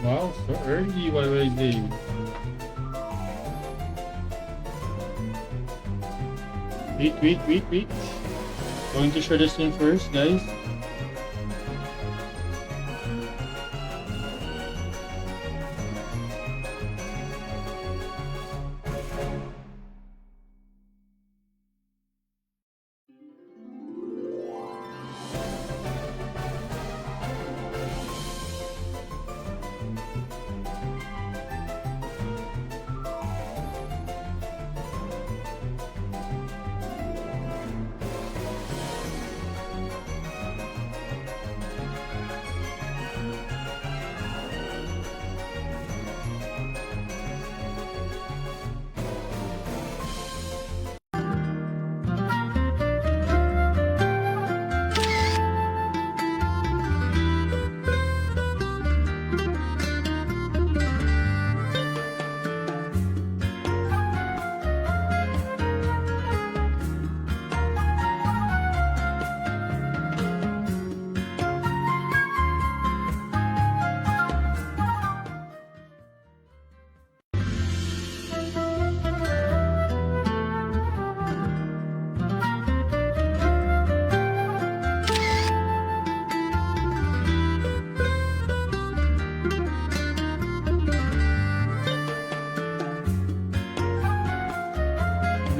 Wow, so early. What were they? Wait. Going to share the screen first, guys.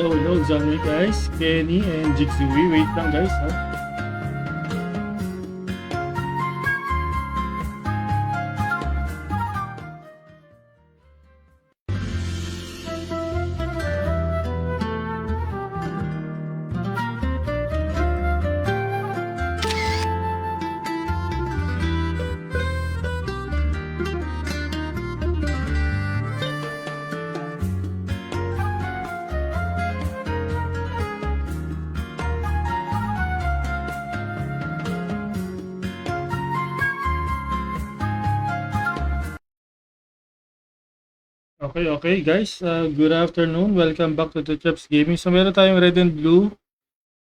Hello, Johnny, guys. Kenny and Jixui. Wait lang, guys. Ha? Okay, guys. Good afternoon. Welcome back to the Chaps Gaming. So, meron tayong red and blue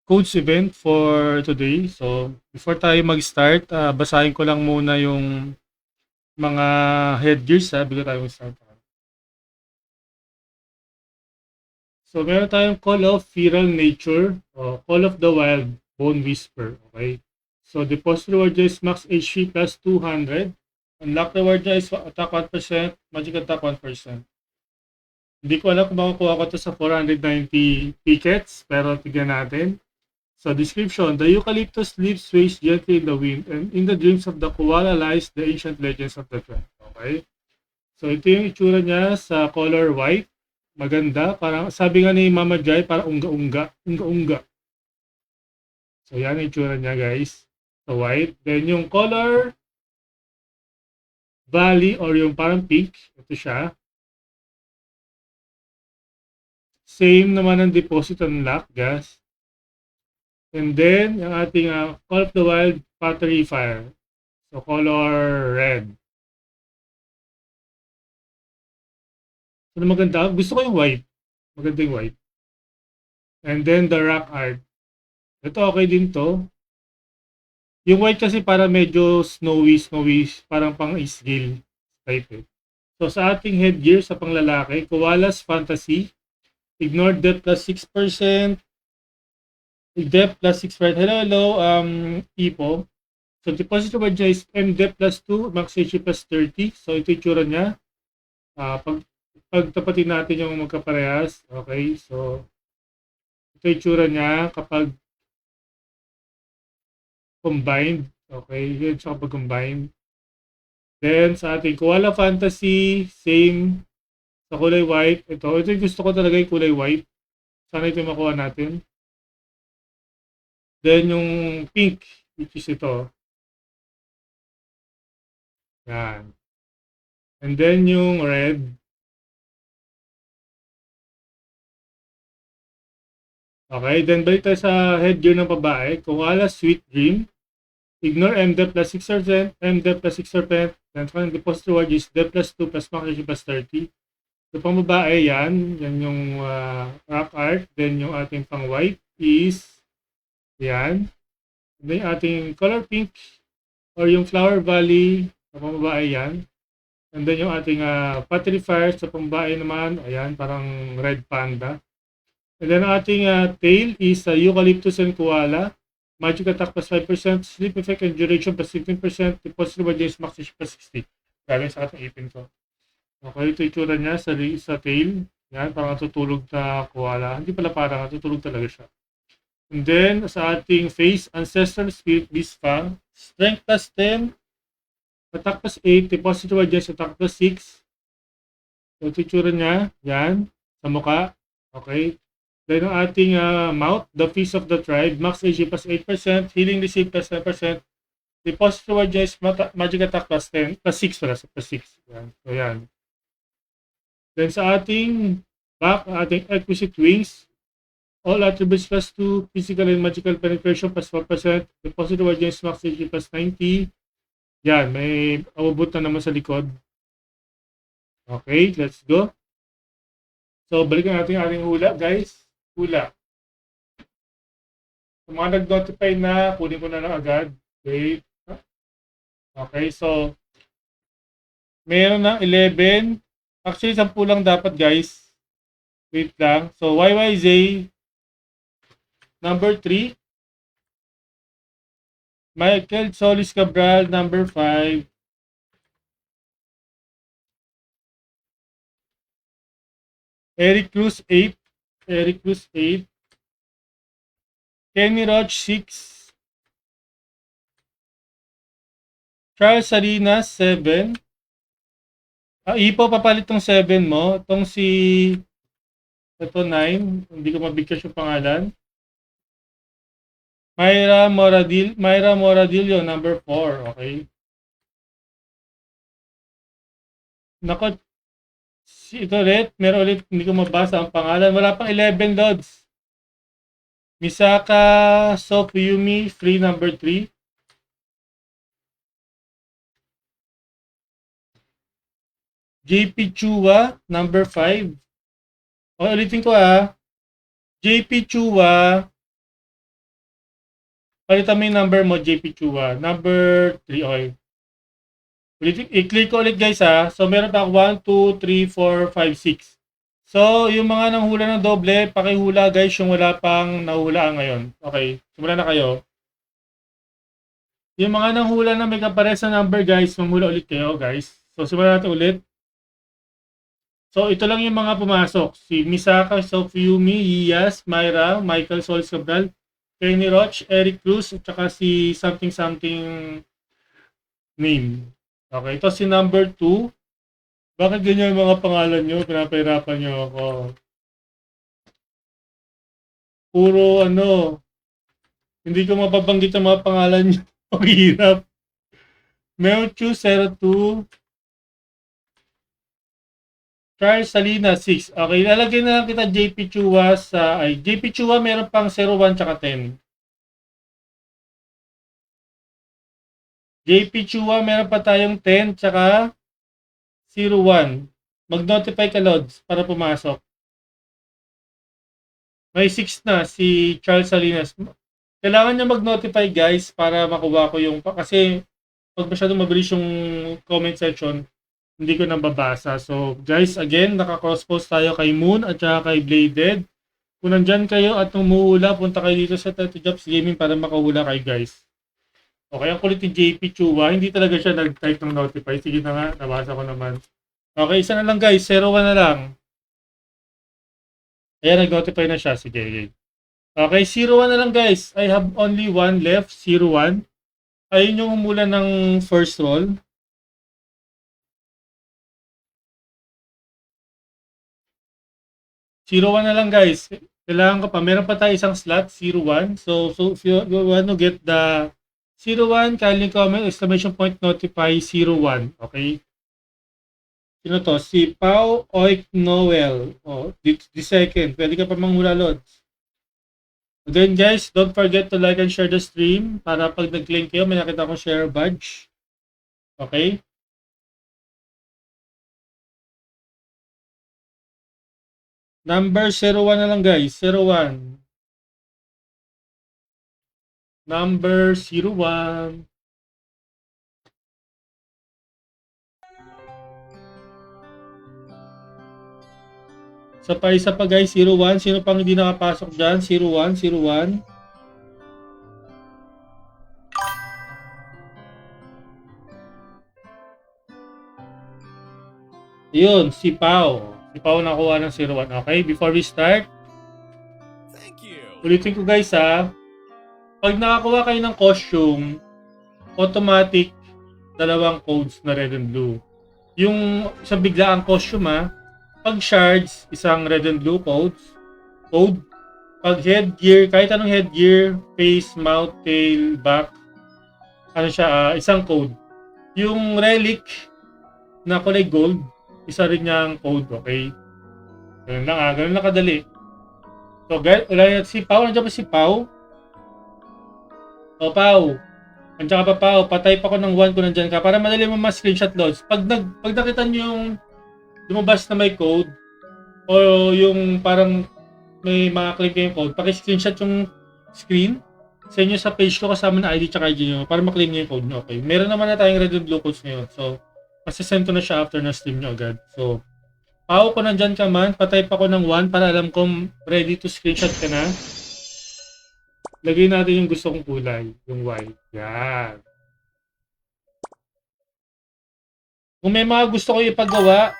codes event for today. So, before tayo mag-start, basahin ko lang muna yung mga headgears bago tayo mag-start. So, meron tayong Call of Feral Nature, Call of the Wild, Bone Whisper. Okay. So, deposit reward is max HP plus 200. Unlock reward is attack 1%, magic attack 1%. Hindi ko alam kung makukuha ko to sa 490 tickets, pero tignan natin. So, description, the eucalyptus leaves sways gently in the wind, and in the dreams of the koala lies the ancient legends of the tribe. Okay? So, ito yung itsura niya sa color white. Maganda. Parang, sabi nga ni Mama Jai, parang unga-unga. So, yan yung itsura niya, guys. So, white. Then, yung color valley or yung parang pink, ito siya. Same naman ang deposit unlock, guys. And then, yung ating Call of the Wild Pottery Fire. So, color red. So, maganda. Gusto ko yung white. Maganda yung white. And then, the rock art. Ito, okay din to. Yung white kasi para medyo snowy, parang pang isgil type eh. So, sa ating headgear sa panglalaki, Koala's Fantasy. Ignore depth plus 6%. Depth plus 6%. Hello, Ipo. So, deposit reward niya is M depth plus 2, max HP plus 30. So, ito yung tsura niya. Pagtapatin natin yung magkaparehas. Okay, so, ito yung tsura niya kapag combined. Okay, yun siya kapag combined. Then, sa ating Koala Fantasy, same. Sa kulay white, ito yung gusto ko talaga yung kulay white. Sana ito yung makuha natin. Then, yung pink, which is ito. Yan. And then, yung red. Okay, then balik tayo sa headgear ng babae. Koala Sweet Dream. Ignore MDEP plus 6%, MDEP plus 6%, then final deposit reward is DEP plus 2 plus max plus 30. So, pang babae, yan yung rock art. Then, yung ating pang white is yan. And then, yung ating color pink or yung Flower Valley, pang babae yan. And then yung ating pacifier sa pambae naman, ayan, parang red panda. And then ang ating tail is eucalyptus and koala. Magic attack plus 5%, sleep effect and duration plus 15%, deposit reward James max plus 60. Grabe sa ating ipin ko. Okay, ito itsura niya sa tail. Yan, parang tutulog na koala. Hindi pala parang tutulog talaga siya. And then, sa ating face, Ancestral Spirit Beast Fang. Strength plus 10, attack plus 8, deposit reward James attack plus 6. So, ito itsura niya. Yan, sa mukha. Okay. Then ang ating mouth, the feast of the tribe, max AG plus 8%, healing receive plus 10%, deposit reward niya is magic attack plus 10, plus 6 pala, plus 6. Yan. So yan. Then sa ating back, ating exquisite wings, all attributes plus 2, physical and magical penetration plus 4%, deposit reward niya is max AG plus 90. Yan, may abubot na naman sa likod. Okay, let's go. So, balikan natin yung ating hula, guys. Hula. Sa mga nag-notify na, kunin ko na lang agad. Wait. Okay, so meron na 11. Actually, 10 lang dapat, guys. Wait lang. So, YYZ number 3. Michael Solis Cabral number 5. Eric Cruz 8. Eric Cruz 8. Kenny Roach 6. Charles Salinas 7. Ipo, papalit tong 7 mo. Itong si ito 9. Hindi ko mabigkas yung pangalan. Myra Moradillo number 4. Okay. Nako, ito ulit. Meron ulit. Hindi ko mabasa ang pangalan. Wala pang 11 loads. Misaka Sofuyumi, free number 3. JP Chua, number 5. O, ulitin ko JP Chua. Palitan mo yung number mo, JP Chua. Number 3, okay. I-click ko ulit guys So, meron pa 1, 2, 3, 4, 5, 6. So, yung mga nanghula ng doble, pakihula guys yung wala pang nahulaan ngayon. Okay, simulan na kayo. Yung mga nanghula na may kapares na number guys, manghula ulit kayo guys. So, simulan natin ulit. So, ito lang yung mga pumasok. Si Misaka Sofuyumi, Yiyas, Myra, Michael Solis Cabral, Kenny Roach, Eric Cruz, at saka si something name. Okay, ito si number 2. Bakit ganyan yung mga pangalan nyo? Pinapahirapan nyo ako. Puro hindi ko mapabanggit ang mga pangalan nyo. Ang hirap. Mewchu 02. Charles Salinas 6. Okay, lalagyan na lang kita JP Chua JP Chua meron pang 01 tsaka 10. JP Chua meron pa tayong 10 tsaka 01. Mag-notify ka Lods para pumasok. May 6 na si Charles Salinas. Kailangan niya mag-notify guys para makuha ko yung kasi pag masyadong mabilis yung comment section, hindi ko nababasa. So guys, again, naka-cross post tayo kay Moon at saka kay Bladed. Kung nandyan kayo at umuula, punta kayo dito sa Tattoo Jobs Gaming para makahula kayo guys. Okay, ang kulit ni JP Chua, hindi talaga siya nag-type ng notify. Sige na nga, nabasa ko naman. Okay, isa na lang guys, 01 na lang. Ayan, nag-notify na siya. Sige. Okay, 01 na lang guys. I have only one left, 01. Ayun yung umula ng first roll. Zero one na lang guys. Kailangan ko pa. Meron pa tayo isang slot, 01. So if you want to get the 01, kindly comment, exclamation point, notify 01. Okay? Sino to? Si Pau Oik Noel. The second. Pwede ka pa manghula, Lods. Again guys, don't forget to like and share the stream para pag nag-link kayo, may nakita akong share badge. Okay? Number 01 na lang guys. 01. Number 01. Isa pa guys, 01. Sino pang hindi nakapasok dyan? 01, 01. Yun, si Pao. Si Pao nakuha ng 01. Okay, before we start, ulitin ko guys ha. Pag nakakuha kayo ng costume, automatic, dalawang codes na red and blue. Yung sa biglaang costume ha, pag shards, isang red and blue code. Pag headgear, kahit anong headgear, face, mouth, tail, back, ano siya, isang code. Yung relic na kulay gold, isa rin niyang code, okay? Ganun lang ganun lang kadali. So guys, si Pao, nandiyan ba si Pao? O Pao, nandiyan ka pa Pao, patay pa ko ng 1 kung nandiyan ka para madali mo ma-screenshot loads. Pag nakita niyo yung lumabas na may code o yung parang may makaklik kayong code, paki-screenshot yung screen, send nyo sa page ko kasama na ID tsaka ID nyo para maklaim nyo yung code nyo. Okay, meron naman na tayong red and blue codes ngayon. So, masisend ko na siya after na stream nyo agad. So, Pao ko nandyan ka man, patay pa ko ng 1 para alam kong ready to screenshot ka na. Lagay natin yung gusto kong kulay, yung white. Yan. Kung may mga gusto ko ipagawa,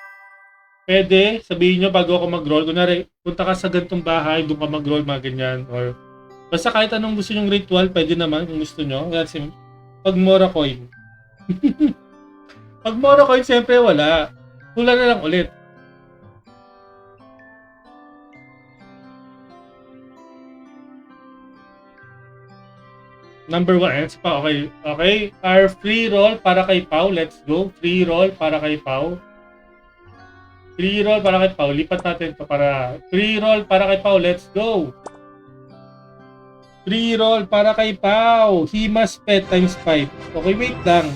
pwede, sabihin nyo bago ako mag-roll. Kunwari, punta ka sa gantong bahay, doon ka mag-roll, mga ganyan. Or, basta kahit anong gusto nyong ritual, pwede naman kung gusto nyo. Kasi, pag Mora coin. Pag Mora coin, siyempre wala. Hula na lang ulit. Number 1, pa, okay. Okay, our free roll para kay Pao. Let's go. Free roll para kay Pao. Free roll para kay Pao. Lipat natin ito para... Free roll para kay Pao. Let's go. Free roll para kay Pao. He must pet times 5. Okay, wait lang.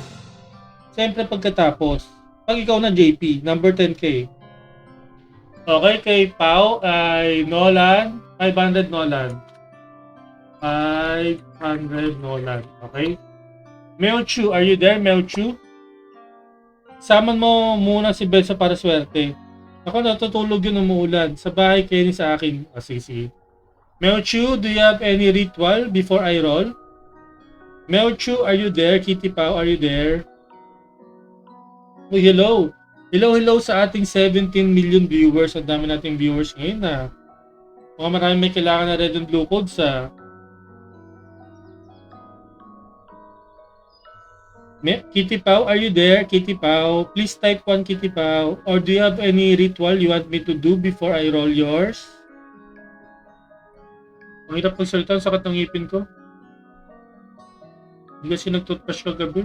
Siyempre pagkatapos. Pag ikaw na JP, number 10k. Okay, kay Pao ay Nolan. 500 Nolan. 500 Nolan. Okay. Mewchu, are you there, Mewchu? Saman mo muna si Belsa para swerte. Ako natutulog yun umuulan. Sa bahay kayo sa akin. Sige. Mewchu, do you have any ritual before I roll? Mewchu, are you there? Kitty Pao, are you there? Oh, hello. Hello sa ating 17 million viewers. Ang dami nating viewers ngayon na. Mga maraming may kailangan na red and blue codes sa Kitty Pao, are you there? Kitty Pao, please type 1 Kitty Pao. Or do you have any ritual you want me to do before I roll yours? Ang hirap pagsalita, ang sakit ng ngipin ko. Hindi kasi nag-toothbrush kagabi.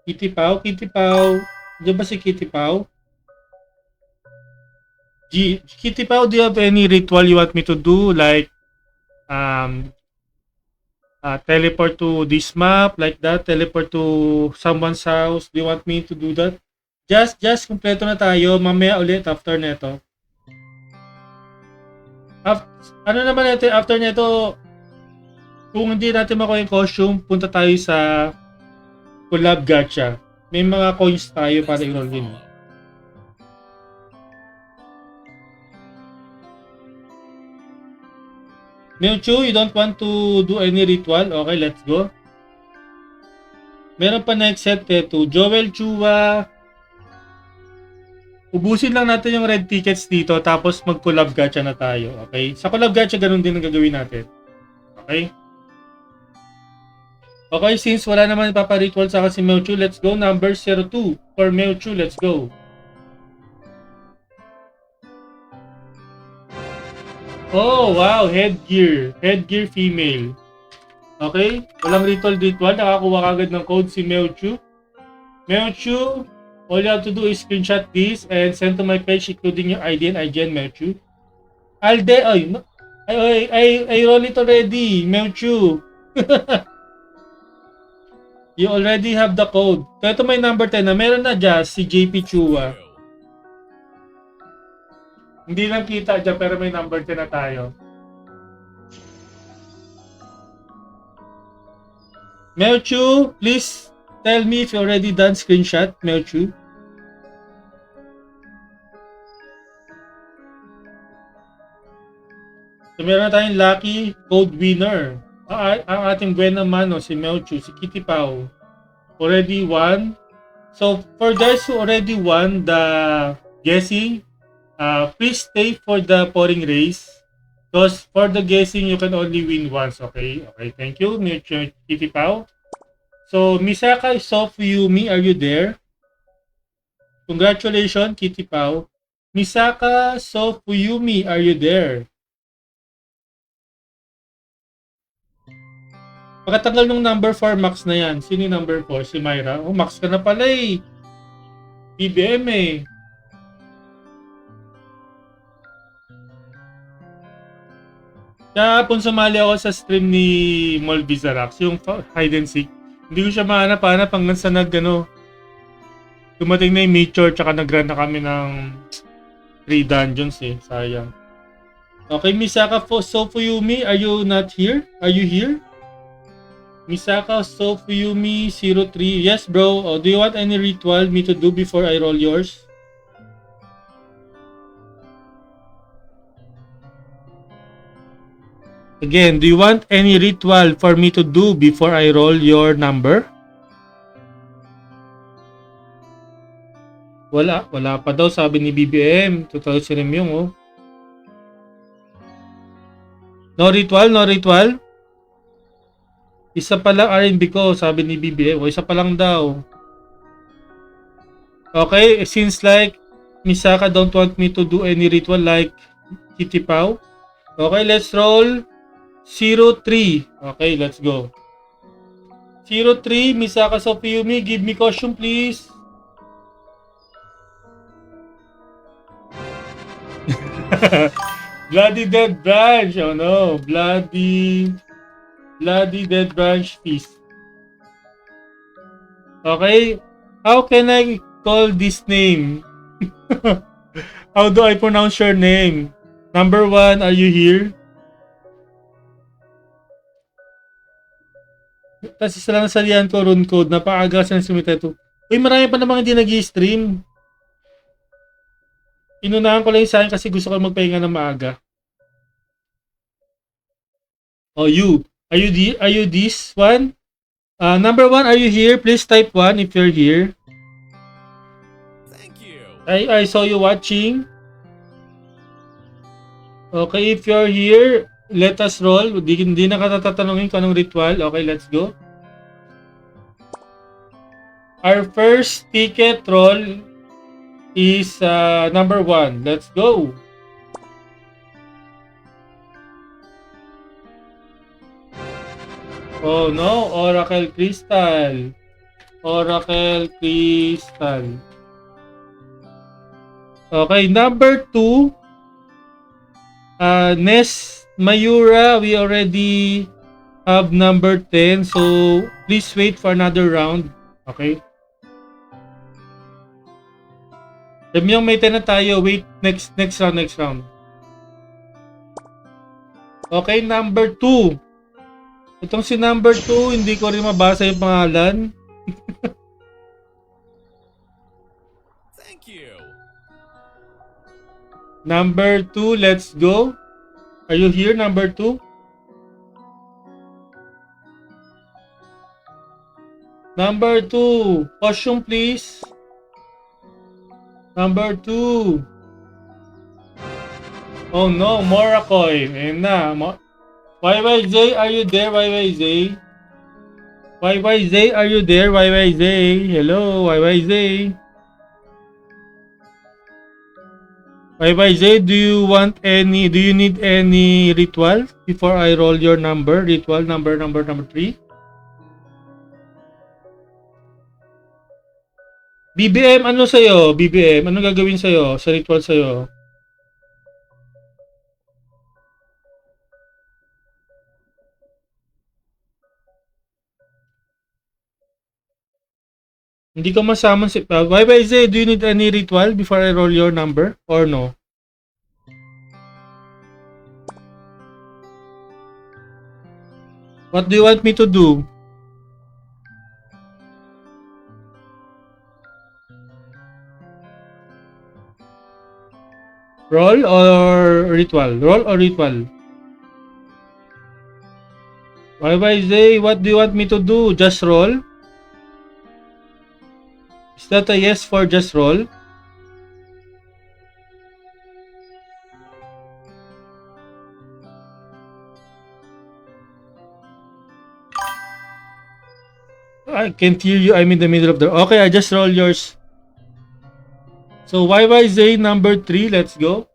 Kitty Pao, diyan ba si Kitty Pao? Kitty Pao, do you have any ritual you want me to do? Like, teleport to this map, like that? Teleport to someone's house? Do you want me to do that? Just, kumpleto na tayo. Mamaya ulit after neto. Ano naman natin, after neto, kung hindi natin makuha yung costume, punta tayo sa collab gacha. May mga coins tayo para i-roll din. Mewchu, you don't want to do any ritual? Okay, let's go. Meron pa next set to Joel Chua. Ubusin lang natin yung red tickets dito tapos mag-collab gacha na tayo. Okay? Sa collab gacha, ganun din ang gagawin natin. Okay? Okay, since wala naman ipapa-ritual sa akin si Mewchu, let's go. Number 02 for Mewchu, let's go. Oh, wow, headgear. Headgear female. Okay, walang ritual. Nakakuha kagad ng code si Mewchu. Mewchu, all you have to do is screenshot this and send to my page including your ID and IGN, Mewchu. I roll it already, Mewchu. You already have the code. So ito may number 10 na. Meron na dyan si JP Chua. Hindi lang kita dyan pero may number 10 na tayo. Mewchu, please tell me if you already done screenshot, Melchu. So, meron na tayong lucky code winner. Ang ating buwan naman, si Melchu, si Kitty Pau. Already won. So, for guys who already won the guessing, please stay for the pouring race. Because for the guessing, you can only win once, okay? Okay, thank you, Melchu, Kitty Pau. So, Misaka Sofuyumi, are you there? Congratulations, Kitty Pau. Misaka Sofuyumi, are you there? Pagkatanggal ng number 4, max na yan. Sino yung number 4? Si Myra. Oh, max ka na pala eh. BBM eh. Kahapon sumali ako sa stream ni Mol Bizarax, yung hide and seek. Hindi ko siya mahanap-hanap hanggang sa dumating na yung mature tsaka nag-run na kami ng 3 dungeons eh. Sayang. Okay, Misaka Sofuyumi, are you not here? Are you here? Misaka Sofuyumi 03. Yes, bro. Oh, do you want any ritual me to do before I roll yours? Again, do you want any ritual for me to do before I roll your number? Wala pa daw sabi ni BBM. Total si Remyong, oh. No ritual, no ritual. Isa pa lang R&B ko, sabi ni BBM. O, isa pa lang daw. Okay, since like Misaka don't want me to do any ritual like Kitty Pau. Okay, let's roll 03. Okay, let's go. 03, Misaka Sofuyumi, give me caution please. Bloody Dead Branch. Oh no, Bloody Dead Branch Feast. Okay, how can I call this name? How do I pronounce your name? Number 1, are you here? Tapos isa lang salihan ko, rune code. Napaaga sa sumiteto. Uy, marami pa namang hindi nag-i-stream. Inunahan ko lang yung sa akin kasi gusto ko magpahinga ng maaga. Oh, you. Are you this one? Number 1, are you here? Please type 1 if you're here. Thank you. I saw you watching. Okay, if you're here, let us roll. Hindi na katatatanungin ko anong ritual. Okay, let's go. Our first ticket roll is number 1. Let's go. Oh no, Oracle Crystal. Oracle Crystal. Okay, number 2. Nest Mayura, we already have number 10. So, please wait for another round. Okay? Remyong may 10 na tayo. Wait, next round. Okay, number 2. Itong si number 2, hindi ko rin mabasa yung pangalan. Thank you. Number 2, let's go. Are you here, number 2? Number 2, caution please. Number 2. Oh no, Moracoy. Ayun na. YYZ, are you there, YYZ? YYZ, are you there, YYZ? Hello, YYZ. YYZ, do you need any ritual before I roll your number? Ritual number 3. BBM, ano sa'yo? BBM, ano gagawin sa'yo? Sa ritual sa'yo? Hindi ko masamon si... YYZ, do you need any ritual before I roll your number? Or no? What do you want me to do? Roll or ritual? Roll or ritual? YYZ, what do you want me to do? Just roll? Is that a yes for just roll? I can't hear you. I'm in the middle of the... Okay, I just roll yours. So YYZ number 3, let's go.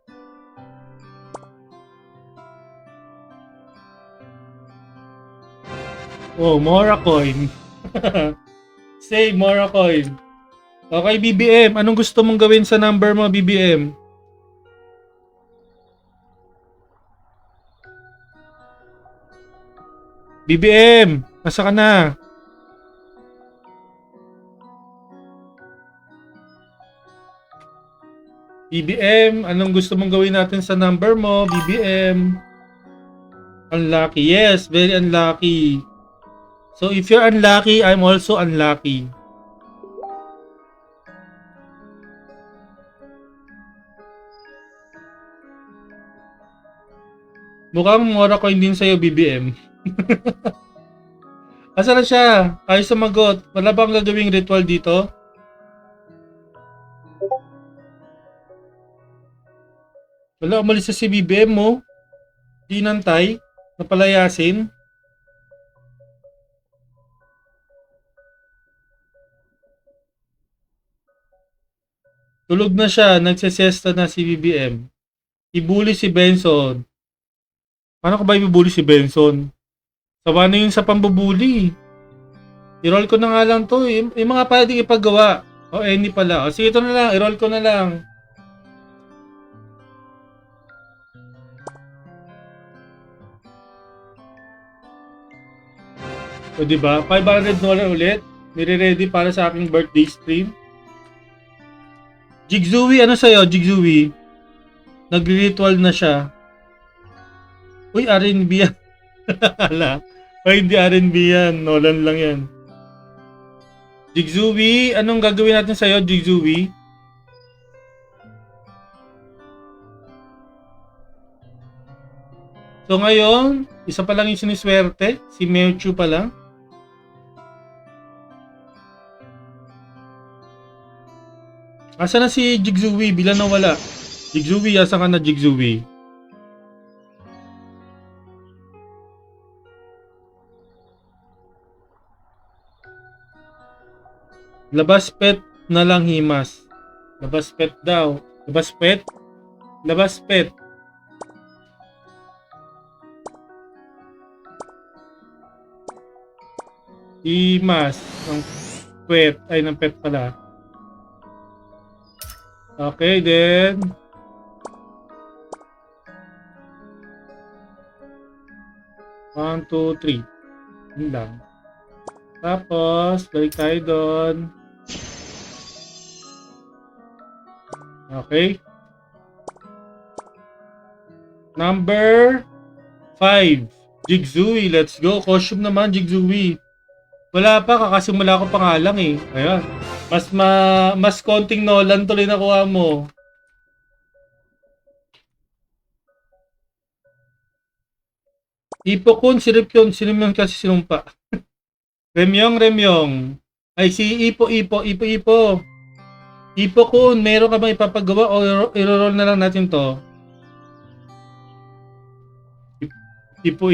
Oh, Mora coin. Say Mora coin. Okay, BBM. Anong gusto mong gawin sa number mo, BBM? BBM, nasa ka na? BBM, anong gusto mong gawin natin sa number mo, BBM? Unlucky. Yes, very unlucky. So if you're unlucky, I'm also unlucky. Mukhang mora coin din sa'yo, BBM. Asa na siya? Ayaw sumagot. Wala bang gagawing ritual dito? Wala, umalis sa si BBM mo. Di nantay. Napalayasin. Tulog na siya. Nagsesesta na si BBM. Ibuli si Benson. Paano ko ba ibubuli si Benson? Sawa na yun sa pambubuli. I-roll ko na nga lang to. Yung mga pwedeng ipagawa. O, any pala. O, sige, ito na lang. I-roll ko na lang. O, diba? $500 ulit. Nire-ready para sa aking birthday stream. Jigzui, ano sa'yo? Jigzui. Nag-ritual na siya. Uy, R&B yan. Hala. Ay, hindi R&B yan. Nolan lang yan. Jigzui, anong gagawin natin sa'yo, Jigzui? So ngayon, isa pa lang yung siniswerte. Si Mewtwo pa lang. Asa na si Jigzui? Bila na wala. Jigzui, asa ka na, Jigzui? Labas pet na lang himas. Labas pet daw. Labas pet? Labas pet. Himas. Ng pet. Ay, ng pet pala. Okay, then. One, two, three. Yun lang. Tapos, balik tayo doon. Okay. Number 5. Jigzui. Let's go. Costume naman, Jigzui. Wala pa, kakasimula ko pa nga lang eh. Ayan. Mas konting Nolan tuloy nakuha mo. Ipokun, Siripyon. Sino yun kasi sinumpa? Remyong. Ay, si Ipo. Ipo kun, meron ka bang ipapagawa o i-roll na lang natin to? Ipo.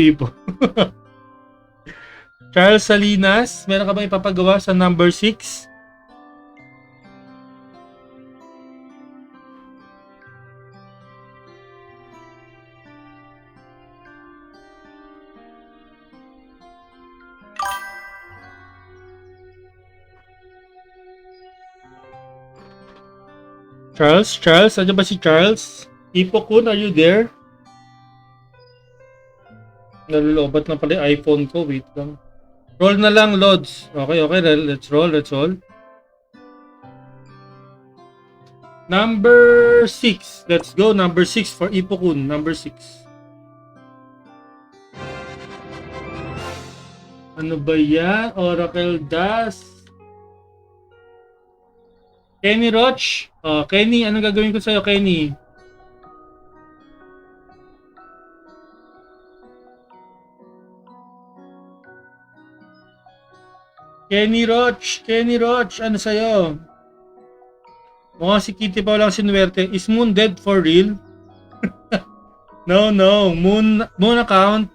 Charles Salinas, meron ka bang ipapagawa sa number 6? Charles, ano ba si Charles? Ipo kun, are you there? Nalulobat na pala yung iPhone ko, wait lang. Roll na lang, Lods. Okay, let's roll. Number 6, let's go. Number 6 for Ipo kun, number 6. Ano ba yan? Oracle Das. Kenny Roach. Oh, Kenny, anong gagawin ko sa'yo, Kenny? Kenny Roach, ano sa'yo? Mukhang si Kitty pa walang sinuwerte. Is Moon dead for real? No. Moon account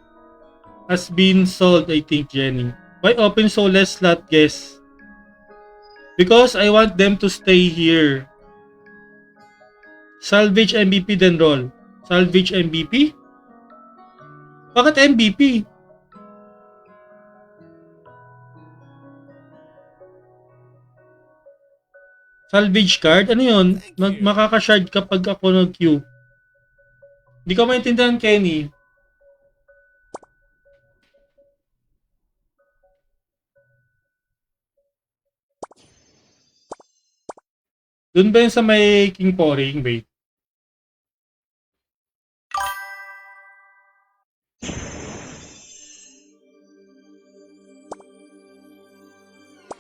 has been sold, I think, Jenny. Why open so less slot guess? Because I want them to stay here. Salvage MVP then roll. Salvage MVP? Bakit MVP? Salvage card? Ano yun? Makaka-shard kapag ako nag-queue. Hindi ko maintindihan, Kenny. Doon ba yun sa may King Poring? Wait.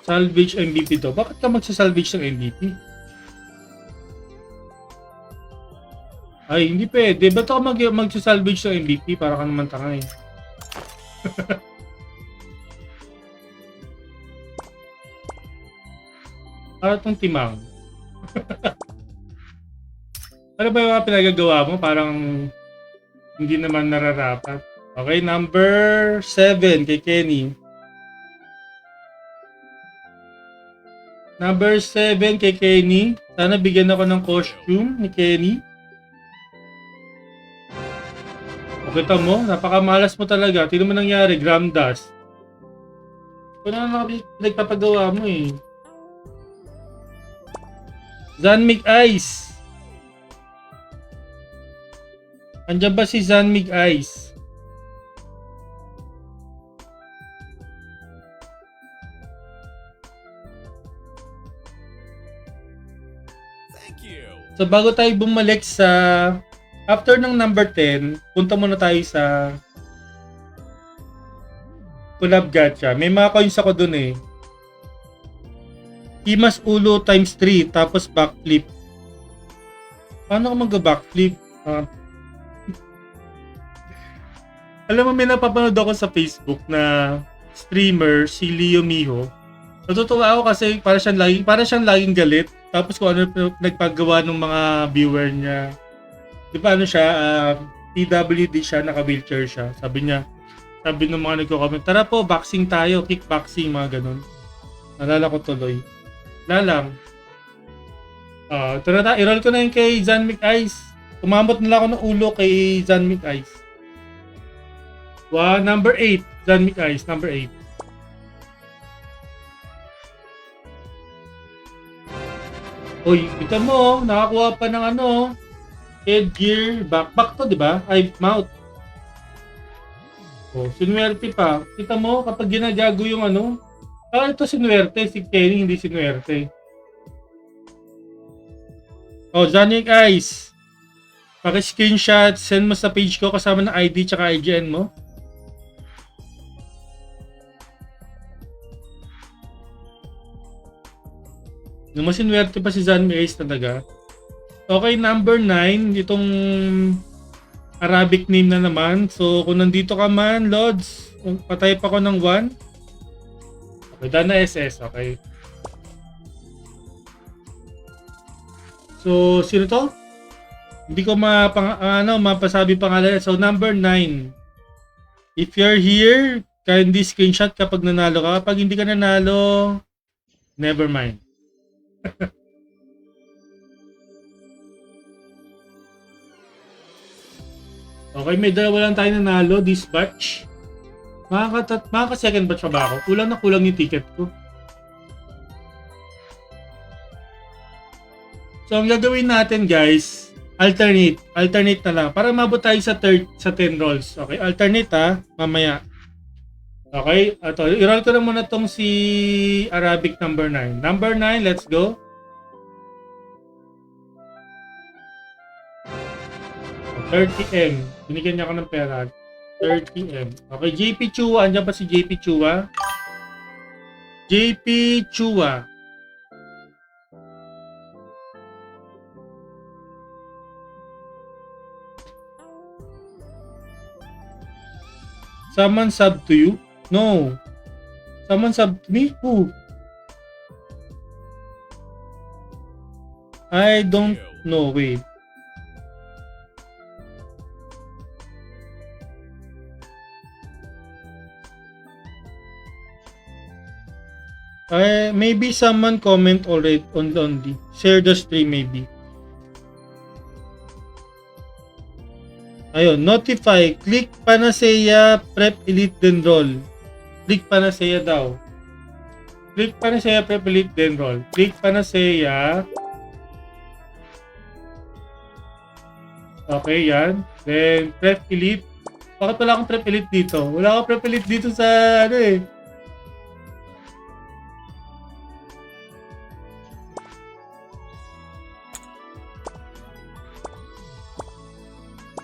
Salvage MVP to. Bakit ka magsasalvage ng MVP? Ay, hindi pwede. Ba't ako magsasalvage ng MVP? Para ka naman tanga eh. Para itong timang. Ano ba yung mga pinagagawa mo? Parang hindi naman nararapat. Okay, number 7 kay Kenny. Number 7 kay Kenny. Sana bigyan ako ng costume ni Kenny. O kita mo, napakamalas mo talaga. Tino mo nangyari, gram dust. Kung ano nagpapagawa mo eh. Zanmig Ice. Andiyan ba si Zanmig Ice? Thank you. So bago tayo bumalik sa after ng number 10, punta muna tayo sa Collab Gacha. May mga coins ako dun eh. Imas ulo times 3 tapos backflip. Paano ako mag-backflip? Alam mo, may napapanood ako sa Facebook na streamer, si Leo Miho. Natutuwa ako kasi para siyang laging galit. Tapos kung ano nagpagawa ng mga viewer niya. Di ba ano siya, PWD siya, naka-wheelchair siya. Sabi ng mga nagko-comment, tara po, boxing tayo, kickboxing, mga ganun. Nalala ko tuloy. Lang. Tara, i-roll ko na yun kay Zanmig Ice. Umamot nila ako ng ulo kay Zanmig Ice. Number 8. Zanmig Ice, number 8. Uy, kita mo, nakakuha pa ng headgear, backpack to, di ba? Ay, mount. Sinuwerte pa. Kita mo, kapag ginagago yung ito sinuwerte. Si Kenny hindi sinuwerte. Zanmig Ice. Paki-screenshot, send mo sa page ko kasama ng ID tsaka IGN mo. Sinuwerte pa si Zanmig Ice talaga. Okay, number 9, itong Arabic name na naman. So, kung nandito ka man, Lods, patay pa ko ng 1. Okay, done na SS, okay. So, sino to? Hindi ko mapasabi pangalan. So, number 9. If you're here, kindly screenshot kapag nanalo ka. Kapag hindi ka nanalo, never mind. Okay, may dalawa lang tayo nanalo this batch. Makaka-second batch pa ba ako? Kulang na kulang yung ticket ko. So, ang gagawin natin guys, alternate na lang. Para mabot tayo sa 10 rolls. Okay, alternate mamaya. Okay, i-roll ko na muna tong si Arabic number 9. Number 9, let's go. $30M. Binigyan niya ako ng pera. $30M. Okay, JP Chua. Andiyan pa si JP Chua. JP Chua. Someone sub to you? No. Someone sub to me? Who? I don't know. Wait. Maybe someone comment already on the share the stream maybe. Ayun, notify. Click Panacea Prep Elite then roll. Click Panacea daw. Click Panacea Prep Elite then roll. Click Panacea. Okay, yan. Then Prep Elite. Bakit wala akong Prep Elite dito? Wala akong Prep Elite dito sa ano eh.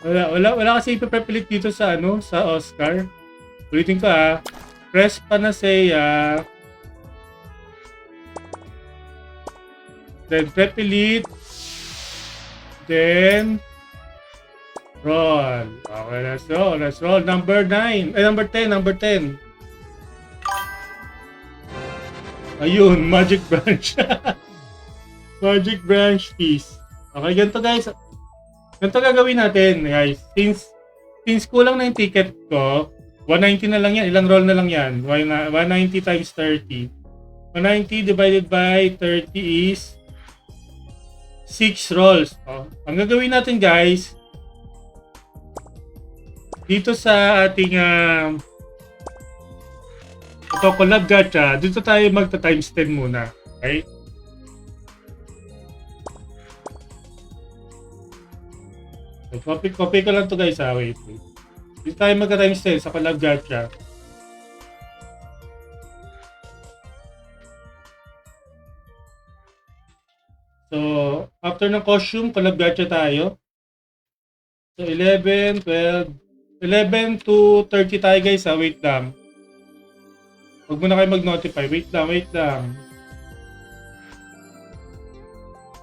Wala kasi ipa-prep elite dito sa ano, sa Oscar. Ulitin ko Press Panacea. Then prep elite. Then roll. Okay, let's roll. Number 9. Number 10. Ayun, Magic Branch. Magic Branch piece. Okay, ganito guys. Ganito gagawin natin, guys. Since kulang na yung ticket ko, 190 na lang yan. Ilang roll na lang yan? 190 times 30. 190 divided by 30 is 6 rolls. Ang gagawin natin, guys, dito sa ating ito, collab gacha, dito tayo magta times 10 muna. Okay? Copy ko lang to guys wait. Dito tayo magka-times 10 sa collab gacha. So, after ng costume, collab gacha tayo. So, 11, 12, 11 to 30 tayo guys wait lang. Huwag mo na kayo mag-notify. Wait lang.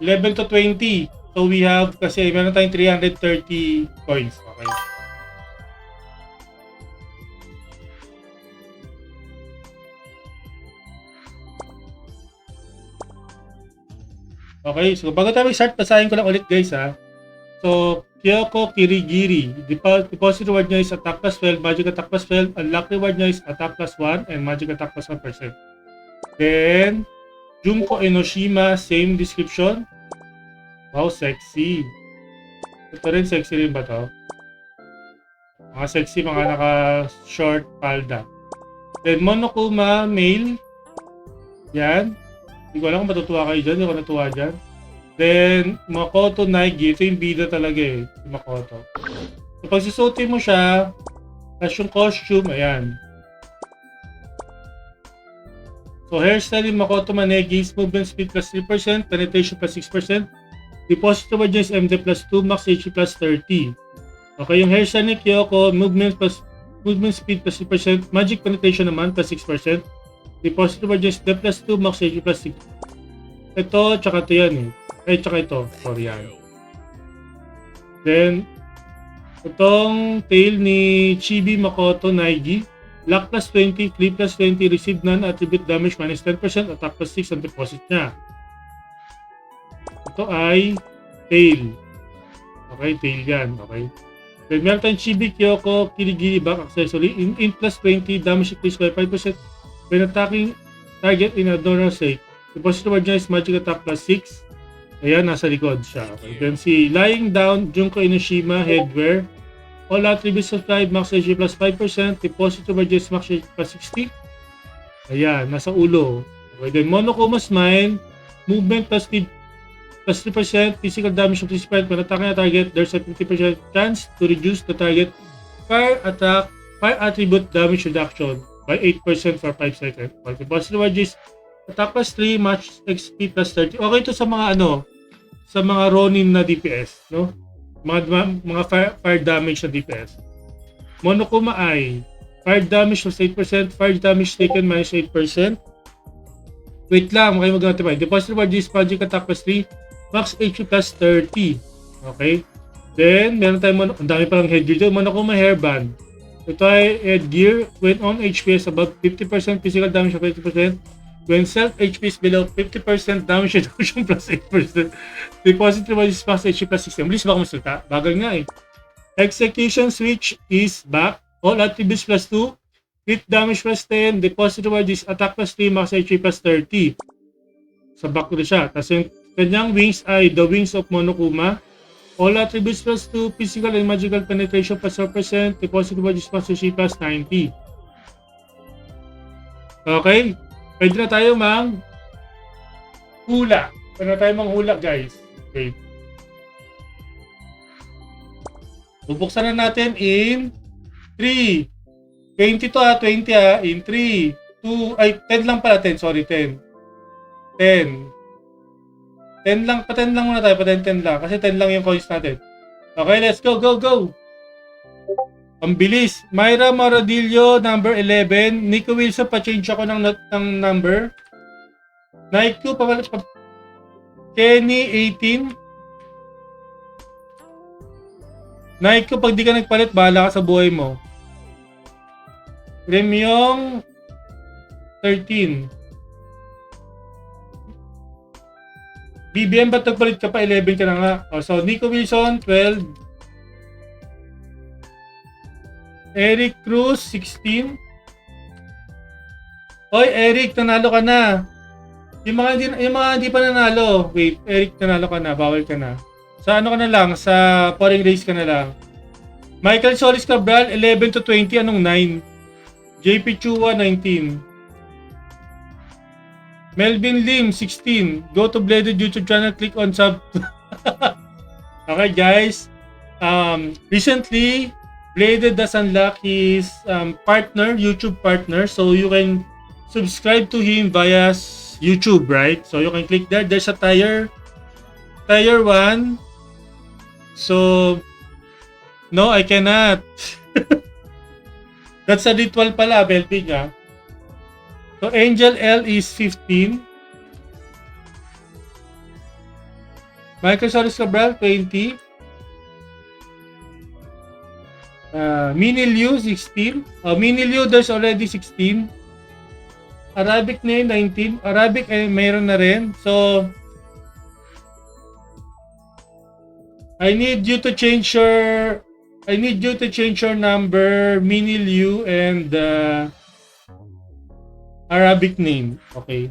11 to 20. So we have, kasi meron tayong 330 coins. Okay. Okay, so bago tayo mag-start, basahin ko lang ulit guys So, Kyoko Kirigiri. Deposit reward niya is attack plus 12, magic attack plus 12, unlock reward niya is attack plus 1, and magic attack plus 1%. Then, Junko Enoshima, same description. Wow, sexy. Ito rin, sexy rin ba to? Mga sexy, mga naka-short palda. Then, Monokuma, male. Yan. Hindi ko alam kung matutuwa kayo dyan. Hindi ko natuwa dyan. Then, Makoto Naigi. Ito yung bida talaga eh. Si Makoto. So, pag sisuotin mo siya, tapos yung costume, ayan. So, hairstyle yung Makoto Manegi is movement speed plus 3%, penetration plus 6%. Deposit reward niya is MD plus 2, max HP plus 30. Okay, yung hairstyle ni Kyoko, movement speed plus 3%, magic penetration naman plus 6%. Deposit reward niya is D plus 2, max HP plus 6. Ito, tsaka ito yan eh. Tsaka ito. Sorry yan. Then, itong tail ni Chibi Makoto Naigi. Lock plus 20, flip plus 20, receive non-attribute damage minus 10%, attack plus 6 ang deposit niya. Ito ay tail. Okay, tail yan. Okay. Then meron tayong Chibi Kyoko Kirigiri back accessory. In plus 20, damage increase by 5% when attacking target in a normal state. Deposit reward niya is magic attack plus 6. Ayan, nasa likod siya. Okay. Then si Lying Down, Junko Enoshima, headwear. All attributes supplied, max HP plus 5%. Deposit reward niya is max HP plus 60. Ayan, nasa ulo. Okay, then Monokuma Smile, movement plus speed plus 3%, physical damage of participant when attacking a target, there's a 50% chance to reduce the target fire attribute damage reduction by 8% for 5 seconds. For the boss reward is attack plus 3, match XP plus 30. Okay ito sa mga sa mga Ronin na DPS, no? Mga fire damage na DPS. Monokuma ay fire damage plus 8%, fire damage taken minus 8%. Wait lang, kayo mag-notify. Deposit reward is magic attack plus 3, max HP plus 30. Okay? Then, meron tayong ang dami palang headgear dito. Monokuma hairband. Ito ay gear when on HP is above 50% physical damage of 50%. When self HP is below 50% damage reduction plus 8%. Deposit reward is max HP plus 60. Bilis ba kumusulta? Bagal nga eh. Execution switch is back. All attributes plus 2. Crit damage plus 10. Deposit reward is attack plus 3. Max HP plus 30. Sa back ko siya. Tapos yung kanyang wings ay the wings of Monokuma. All attributes plus 2. Physical and magical penetration plus 4%. Deposit reward is plus HP plus 90. Okay. Pwede na tayo hula. Pwede na tayo manghula, guys. Okay. Bubuksan na natin in 3. 20 to 20 in 3, 2, 10 lang pala, 10, sorry, 10. 10 lang, pa 10 lang muna tayo, pa 10 lang. Kasi 10 lang yung coins natin. Okay, let's go, go, go! Ang bilis. Myra Moradillo, number 11. Nico Wilson, pa-change ako ng number. Naiku, Kenny, 18. Naiku, pag di ka nagpalit, bahala ka sa buhay mo. Remyong, 13. BBM, ba't nagpalit ka pa? 11 ka na nga. So, Nico Wilson, 12. Eric Cruz, 16. Oy, Eric, nanalo ka na. Yung mga hindi pa nanalo. Wait, Eric, nanalo ka na. Bawal ka na. Sa ano ka na lang? Sa foreign race ka na lang. Michael Solis Cabral, 11 to 20. Anong 9? JP Chua, 19. Melvin Lim, 16. Go to Bladed YouTube channel. Click on sub. Okay, guys. Recently, Bladed does unlock his partner, YouTube partner. So you can subscribe to him via YouTube, right? So you can click there. There's a tier 1. So, no, I cannot. That's a ritual pala, Belping, ha? So, Angel L is 15. Michael Solis Cabral, 20. Mini Liu, 16. Mini Liu, there's already 16. Arabic name, 19. Arabic, mayroon na rin. So, I need you to change your number, Mini Liu, and Arabic name. Okay.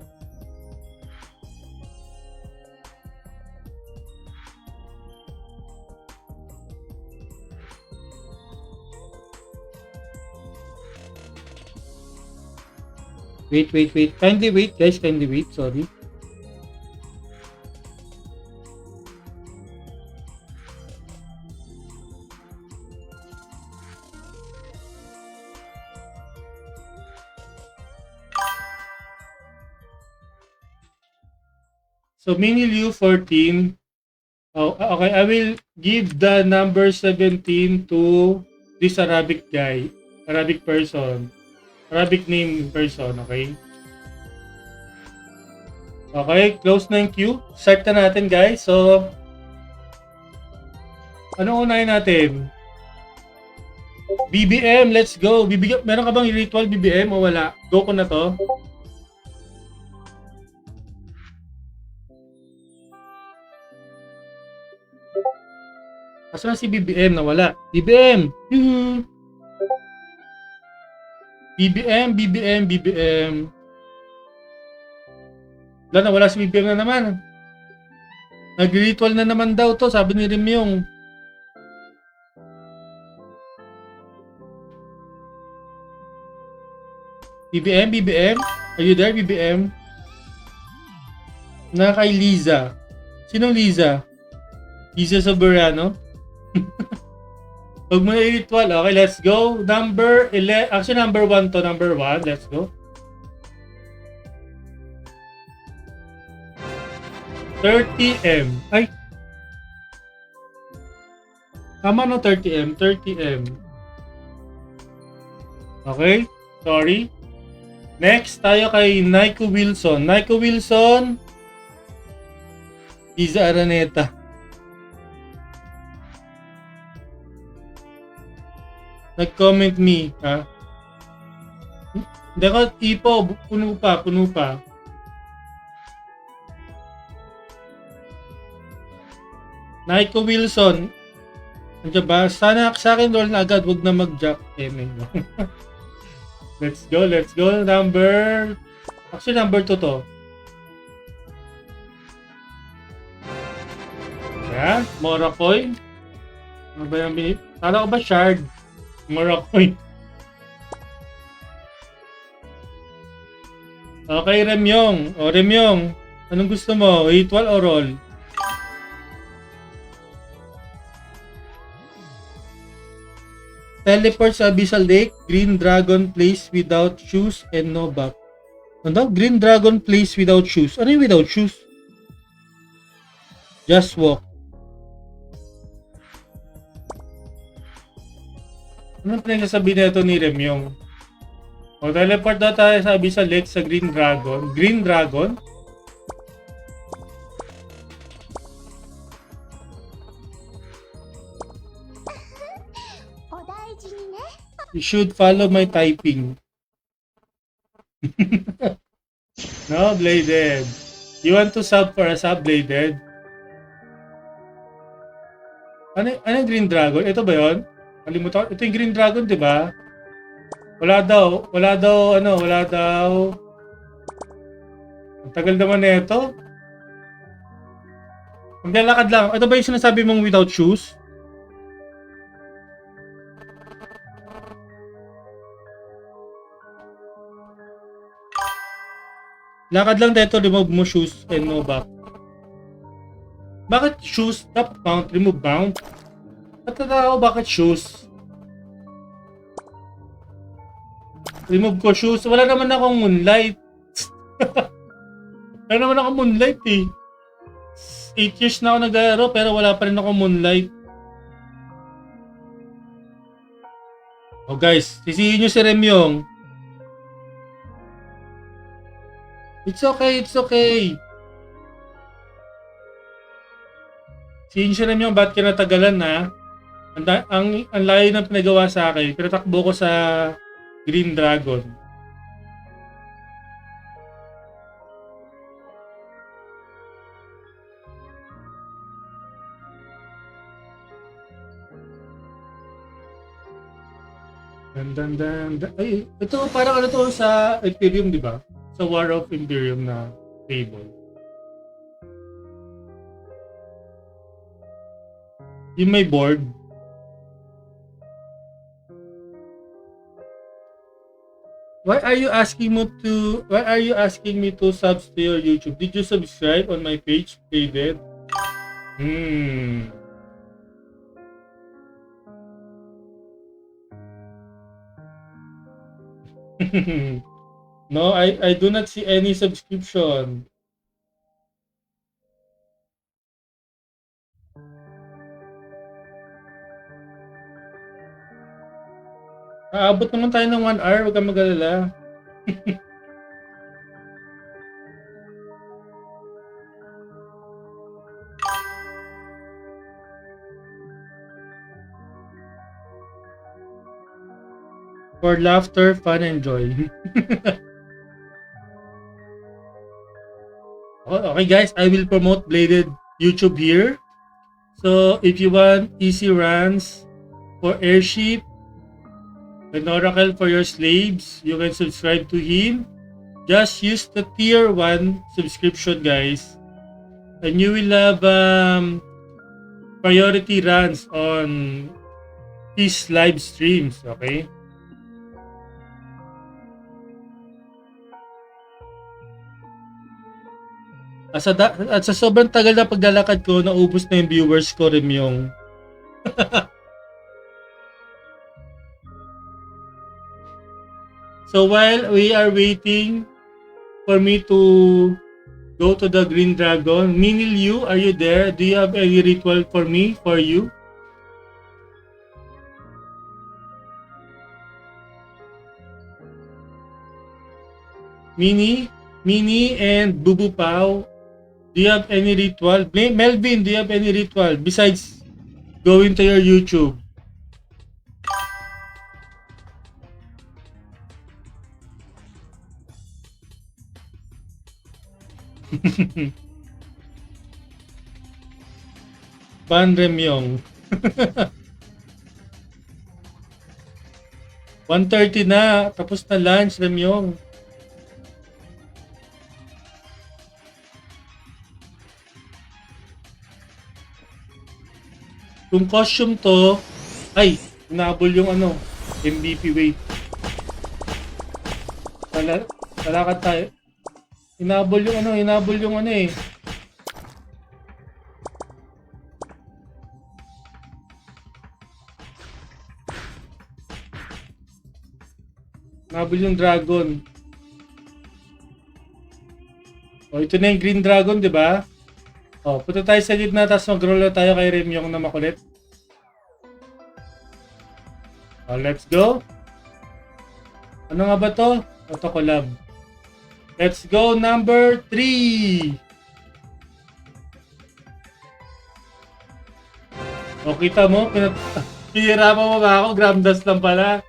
Wait. Kindly wait, guys. Kindly wait. Sorry. So, Mini Liu 14. Oh, okay, I will give the number 17 to this Arabic guy. Arabic person. Arabic name person, okay? Okay, close na yung queue. Start na natin, guys. So, anong unahin natin? BBM, let's go. Meron ka bang ritual BBM o wala? Go ko na to. Asan na si BBM? Nawala. BBM! BBM. Wala si BBM na naman. Nag-ritual na naman daw to, sabi ni Rimyong. BBM? Are you there, BBM? Na kay Liza. Sinong Liza? Liza Soberano? Huwag mo na i-ritual. Okay, let's go. Number 11. Actually, number 1 to. Number 1. Let's go. 30M. Ay. Tama no, 30M. 30M. Okay. Sorry. Next, tayo kay Nico Wilson. Nico Wilson. Liza Araneta. Nag-comment me, ha? Hindi ko, Ipo, puno pa. Naiko Wilson, nandiyan ba? Sana sa akin roll na agad, wag na mag-jack. Let's go. Actually, number 2 to. Ayan, Morakoy. Ano ba yung binip? Kala ko ba shard? Morakoy. Okay, Remyong. O, Remyong. Anong gusto mo? Ritual o roll? Teleport sa Abyssal Lake. Green Dragon plays without shoes and no back. Ano? Green Dragon plays without shoes. Ano yung without shoes? Just walk. Anong pinagsasabi na ito ni Remyong? O, teleport daw tayo sa Abyssal Lake sa Green Dragon. Green Dragon? You should follow my typing. No, Bladed. You want to sub for a sub, Bladed? Ano yung Green Dragon? Ito ba yun? Kalimutan ko. Ito yung Green Dragon, di ba? Wala daw. Ang tagal naman na ito. Maglalakad lang. Ito ba yung sinasabi mong without shoes? Lakad lang dito, remove mo shoes and no back. Bakit shoes? Tap mount, remove mount? Natatawa ko bakit shoes? Remove ko shoes. Wala naman akong moonlight. Wala naman akong moonlight eh. 8 years na ako nag-aero pero wala pa rin akong moonlight. Oh guys, sisihin nyo si Remyong. It's okay. Sisihin si Remyong, ba't ka natagalan na? Ang layo ng pinagawa sa akin. Pinatakbo ko sa Green Dragon. Ay, ito parang ano to sa Imperium, di ba? Sa War of Imperium na table. Yung may board. Why are you asking me to subs to your YouTube? Did you subscribe on my page? They did. No, I do not see any subscription. Aabot naman tayo ng 1 hour, huwag kang mag-alala. For laughter, fun, and joy. Okay guys, I will promote Bladed YouTube here. So if you want easy runs for airship, an oracle for your slaves, you can subscribe to him. Just use the tier 1 subscription guys. And you will have priority runs on his live streams, okay? At sa sobrang tagal na paglalakad ko, naubos na yung viewers ko rin yung So while we are waiting for me to go to the Green Dragon, Minil Yu, are you there? Do you have any ritual for me, for you? Mini and Bubu Pao, do you have any ritual? Melvin, do you have any ritual besides going to your YouTube? Ban Remyong. 1:30 na. Tapos na lunch, Remyong. Kung costume to, ay, hinabol yung ano, MVP wait. Talakad tayo. Hinabol yung ano eh. Hinabol yung dragon. O, ito na yung green dragon, di ba? O, punta tayo sa gitna, tapos mag-roll tayo kay Remyong na makulit. O, let's go. Ano nga ba to? Auto collab. Let's go, number 3. O, kita mo? Pinahirapan mo ba ako? Gramdas lang pala.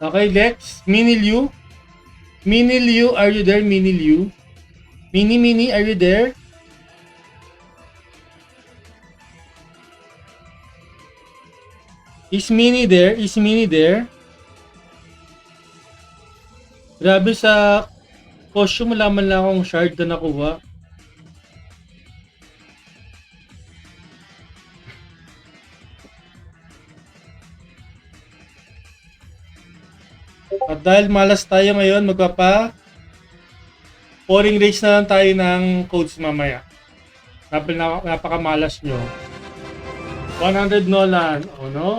Okay, Lex. Mini Liu. Mini Liu, are you there? Mini Liu. Mini, are you there? Is Mini there? Is Mini there? Grabe sa costume, laman lang akong shard na nakuha. At dahil malas tayo ngayon, pouring race na lang tayo ng codes mamaya. Napakamalas nyo. 100 Nolan. Oh no.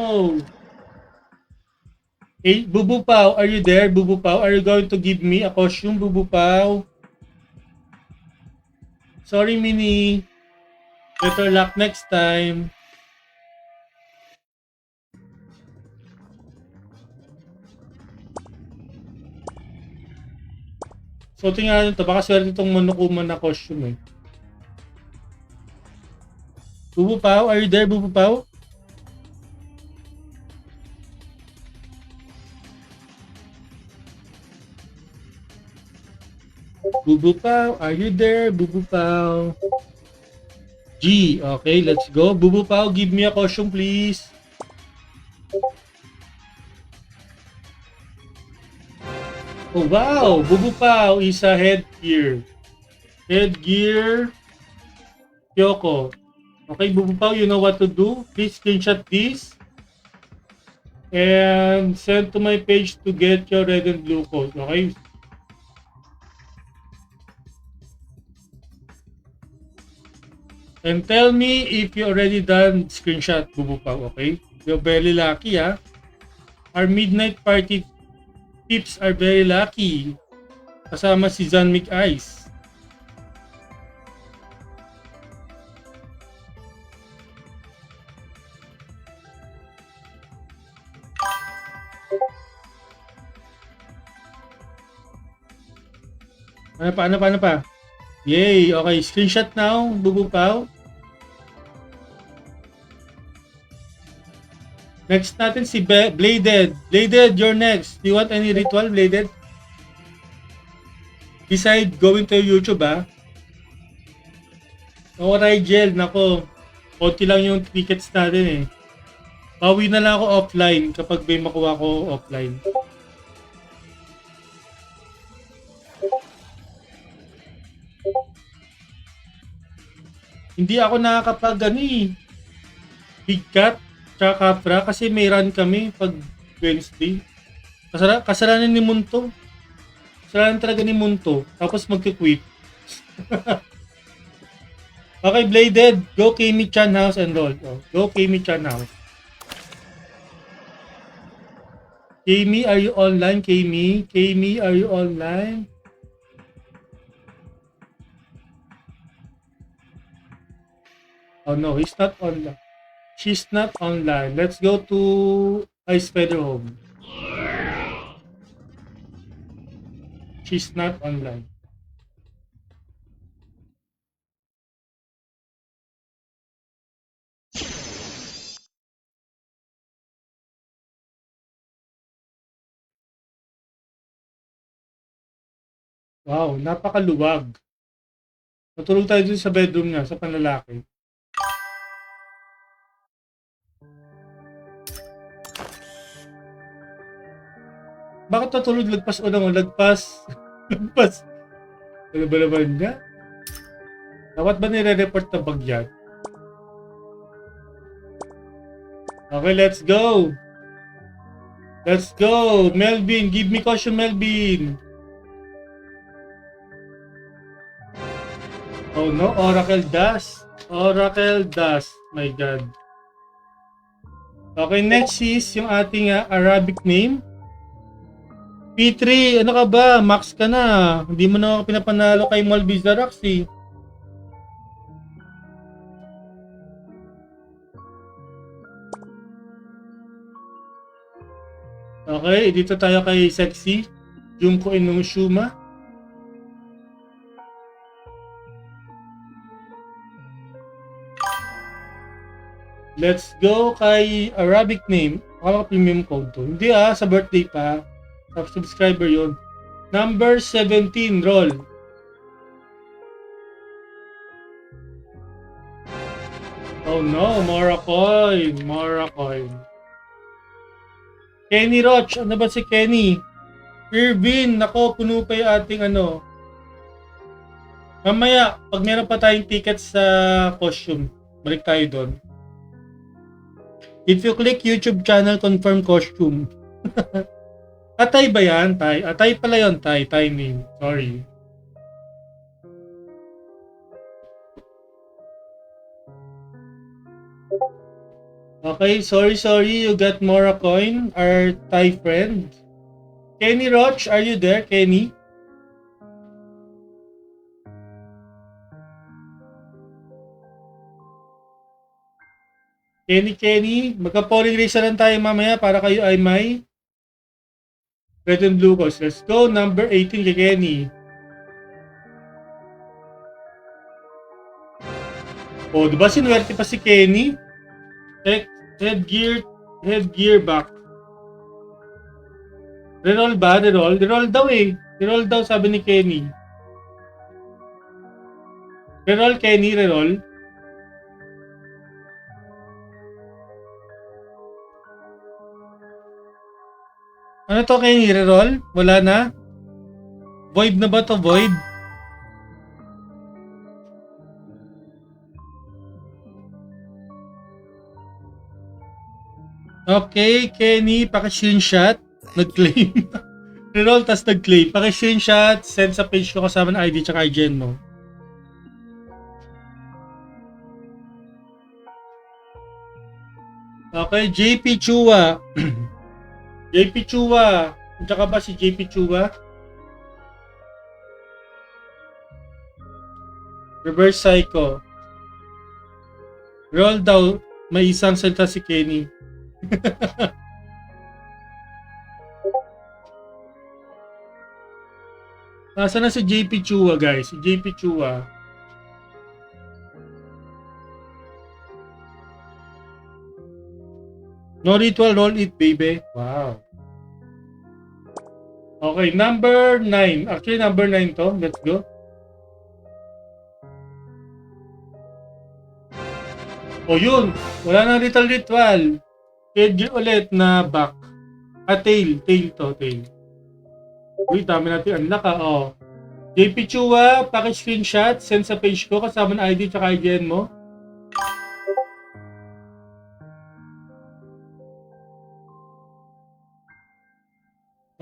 Hey, Bubu Pao, are you there? Bubu Pao, are you going to give me a costume, Bubu Pao? Sorry, Mini. Better luck next time. So, tingnan natin ito. Baka swerte itong Monokuma na costume eh. Bubu Pao, are you there, Bubu Pao? Bubu Pao, are you there, Bubu Pao? G, okay, let's go. Bubu Pao, give me a costume, please. Oh, wow! Bubu Pao is a headgear. Headgear. Kyoko. Okay, Bubu Pao, you know what to do. Please screenshot this. And send to my page to get your red and blue code. Okay? And tell me if you already done screenshot, Bubu Pao, okay? You're very lucky, ah. Our midnight party tips are very lucky. Kasama si Zanmic Ice. Ano pa? Yay! Okay, screenshot now, Bubu Pao. Next natin si Bladed. Bladed, you're next. Do you want any ritual, Bladed? Beside going to YouTube, ah. O, Rigel, nako. Konti lang yung tickets natin eh. Bawi na lang ako offline kapag may makuha ko offline. Hindi ako nakakapag Big Cat tsaka Capra kasi may run kami pag Wednesday. Kasalanan ni Munto. Kasalanan talaga ni Munto. Tapos magki-quit. Okay, Bladed. Go Kami Chan house and roll. Oh, go Kami Chan house. Kami, are you online? Kami, are you online? Oh no, he's not online. She's not online. Let's go to Ice Spider Home. She's not online. Wow, napakaluwag. Matulog tayo dun sa bedroom niya, sa panlalaki. Bakit natulog lagpas o naman? Lagpas. Lagpas. Ano ba naman niya? Dapat ba nire-report na bag yan? Okay, let's go. Let's go. Melvin, give me caution, Melvin. Oh no, Oracle Dust. Oracle Dust. My God. Okay, next is yung ating Arabic name. P3, ano ka ba? Max ka na. Hindi mo na ako pinapanalo kay Malvisa Roxy. Okay, dito tayo kay Sexy. Junko Shuma. Let's go kay Arabic name. Akala ko premium code to. Hindi sa birthday pa. Sa subscriber yon. Number 17, roll. Oh no, Mora Coin. Mora Coin. Kenny Roch, ano ba si Kenny? Irvin, nako, puno pa yung ating ano. Mamaya, pag meron pa tayong tickets sa costume, balik tayo doon. If you click YouTube channel, confirm costume. Atay ba yan, Tay? Atay pala yun, Tay. Tay name. Sorry. Okay, sorry. You got more a coin. Our Thai friend. Kenny Roch, are you there, Kenny? Kenny, magka-polling race lang tayo mamaya para kayo ay may red and blue coins. Let's go, number 18 kay Kenny. Oh, diba sinuwerte pa si Kenny? Headgear back. Reroll ba? Reroll? Reroll daw eh. Reroll daw sabi ni Kenny. Reroll, Kenny, reroll. Ano to, Kenny? Reroll? Wala na? Void na ba to? Void? Okay, Kenny, paki-screenshot. Nag-claim. Reroll, tas nag-claim. Paki-screenshot, send sa page ko kasama ng ID tsaka IGN mo. Okay, JP Chua. JP Chua. Tsaka ba si JP Chua? Reverse Psycho. Roll daw. May isang salita si Kenny. Nasa na si JP Chua, guys? Si JP Chua. No ritual, roll it, baby. Wow. Okay, number 9. Actually, number 9 to. Let's go. O yun. Wala nang ritual. Headgear ulit na back. Tail. Tail to, tail. Uy, dami natin unlock oh. JP Chua, paki-screenshot, send sa page ko kasama ng ID tsaka IGN mo.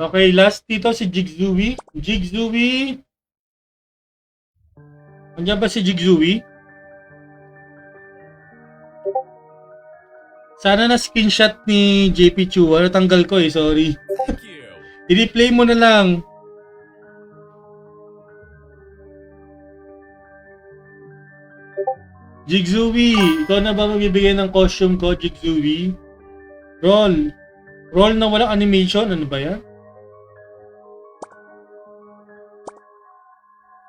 Okay, last dito si Jigzui. Jigzui. Andiyan ba si Jigzui? Sana na screenshot ni JP Chua. Natanggal ko sorry. Thank you. I-replay mo na lang. Jigzui, ikaw na ba magbibigay ng costume ko, Jigzui? Roll. Roll na walang animation. Ano ba yan?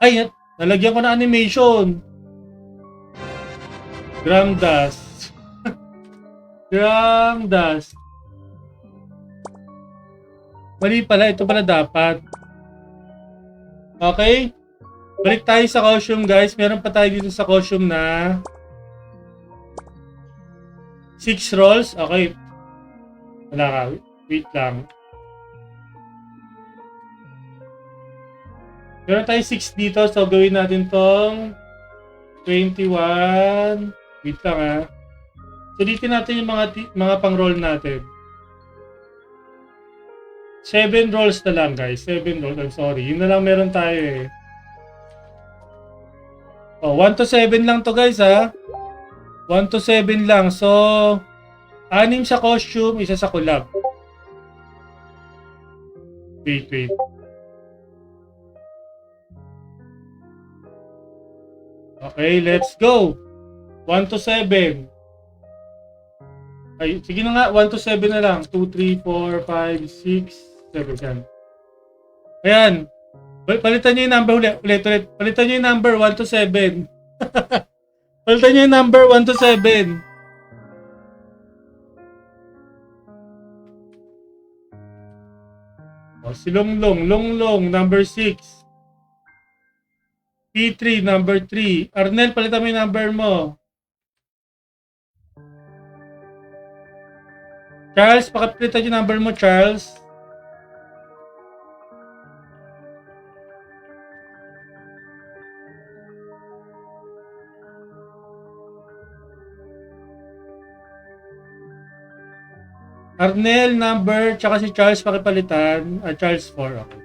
Ay, nalagyan ko na animation. Gram dust. Gram dust. Mali pala. Ito pala dapat. Okay? Balik tayo sa costume, guys. Meron pa tayo dito sa costume na 6 rolls. Okay. Wala ka. Wait lang. Meron tayo 6 dito. So, gawin natin tong 21. Wait lang ha. Sulitin natin yung mga pang-roll natin. 7 rolls na lang, guys. 7 rolls. I'm sorry. Yun na lang meron tayo eh. Oh, 1 to 7 lang to, guys ha. 1 to 7 lang. So, 6 sa costume, 1 sa collab. Wait. Okay, let's go. 1 to 7. Ay, sige na nga, 1 to 7 na lang. 2, 3, 4, 5, 6, 7. Yan. Ayan. Palitan nyo yung number ulit. Palitan nyo yung number 1 to 7. Palitan nyo yung number 1 to 7. O, si Longlong, number 6. P3, number 3. Arnel, palitan mo yung number mo. Charles, pakapalitan yung number mo, Charles. Arnel, number, tsaka si Charles pakipalitan. Charles 4, okay.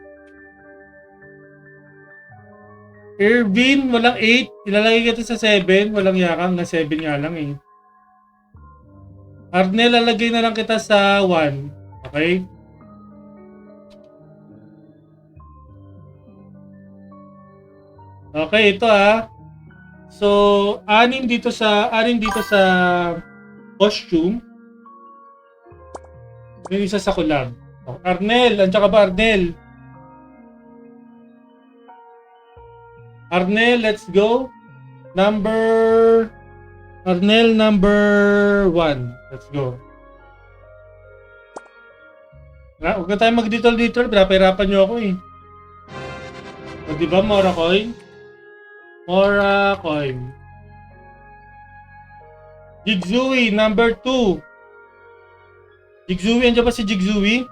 Irvin, walang 8. Ilalagay kita sa 7. Walang yakang na 7 nga lang eh. Arnel, lalagay na lang kita sa 1. Okay? Okay, ito ah. So, 6 dito sa costume. Yung isa sa collab. Oh, Arnel, andiyan ka ba, Arnel? Arnel, let's go. Arnel, number 1. Let's go. Huwag na tayo mag-detour. Pinapahirapan nyo ako eh. O diba, Mora Coin? Mora Coin. Jigzui, number 2. Jigzui, andiyan ba si Jigzui?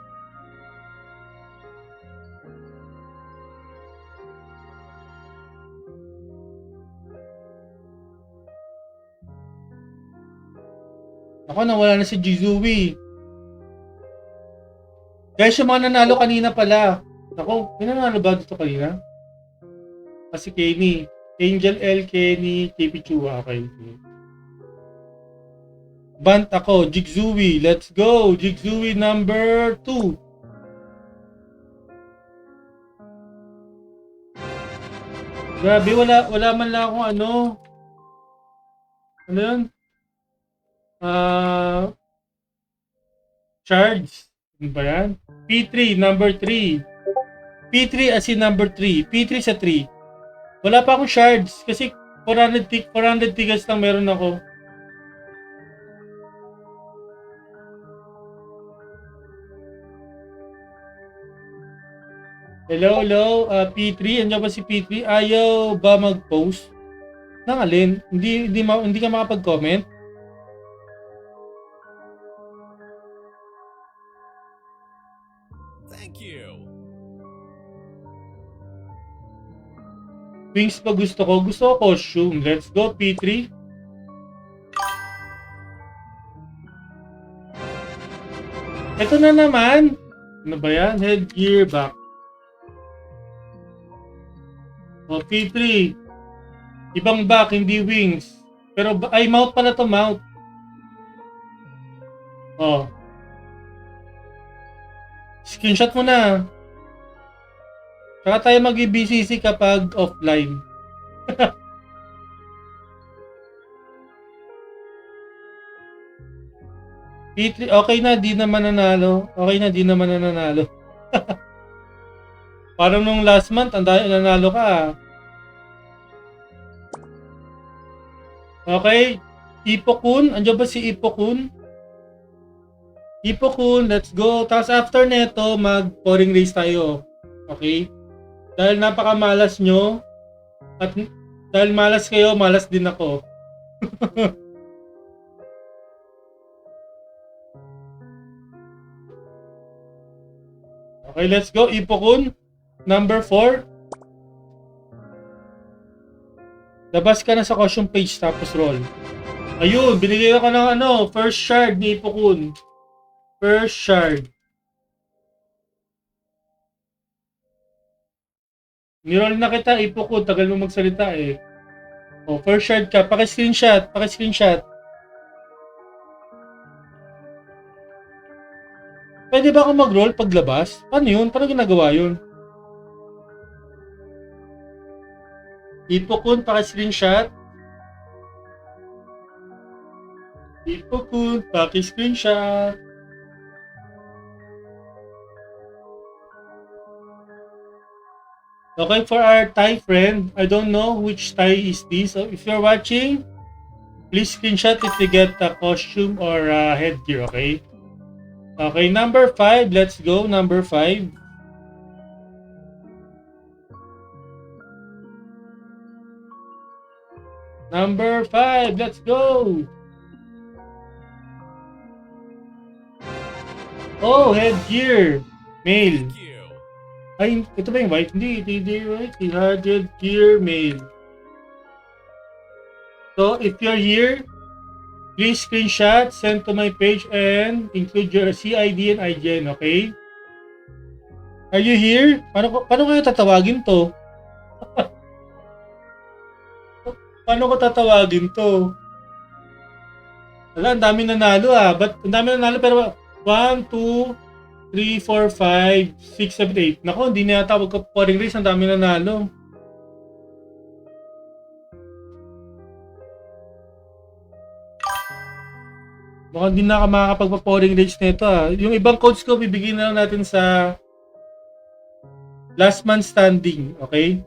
Ako, nawala na si Jigzui. Guys, yung mga nanalo kanina pala. Ako, may nanalo ba dito kanina? Kasi Kenny. Angel L, Kenny, KP Chua. Okay. Bant ako, Jigzui. Let's go. Jigzui number 2. Grabe, wala man lang akong ano. Ano yun? Charge. Ano ba yan? P3, number 3. P3 as in number 3. P3 sa 3. Wala pa akong shards kasi 400 tickets lang meron ako. Hello, P3. Andiyan ba si P3? Ayaw ba mag-post? Nang alin? Hindi ka makapag-comment? Thank you. Wings pa gusto ko. Gusto ko costume. Let's go, P3. Ito na naman. Ano ba yan? Headgear back. O, P3. Ibang back, hindi wings. Pero, ay, mount pala to, mount. O. Screenshot mo na. Saka tayo mag-BCC kapag offline. P3, okay na, di naman nanalo. Parang nung last month, nanalo ka. Okay. Ipokun, andiyan ba si Ipokun? Ipokun, let's go. Tapos after neto, mag-pouring race tayo. Okay? Dahil napakamalas nyo, at dahil malas kayo, malas din ako. Okay, let's go. Ipokun. Number 4. Labas ka na sa costume page tapos roll. Ayun, binigay ako ng first shard ni Ipokun. First shard. Niroll na kita, Ipokun. Tagal mo magsalita eh. Oh, first shard ka. Paki-screenshot. Paki-screenshot. Pwede ba ako mag-roll paglabas? Paano yun? Paano ginagawa yun? Ipokun, paki-screenshot. Ipokun, paki-screenshot. Okay, for our Thai friend, I don't know which Thai is this. So if you're watching, please screenshot if you get a costume or headgear, okay? Okay, number 5. Let's go, number 5. Number 5, let's go! Oh, headgear. Male. Thank you. Ay, ito ba yung white? Hindi white. Headgear male. So, if you're here, please screenshot, send to my page, and include your CID and IGN, okay? Are you here? Paano kayo tatawagin to? Paano ko tatawagin to? Wala, ang dami nanalo ah. But, ang dami nanalo pero 1, 2, 3, 4, 5, 6, 7, 8. Nako, hindi na yata magka-pouring race. Ang dami nanalo. Mukhang hindi na makakapagpa-pouring race nito ah. Yung ibang codes ko, bibigyan na lang natin sa last man standing. Okay?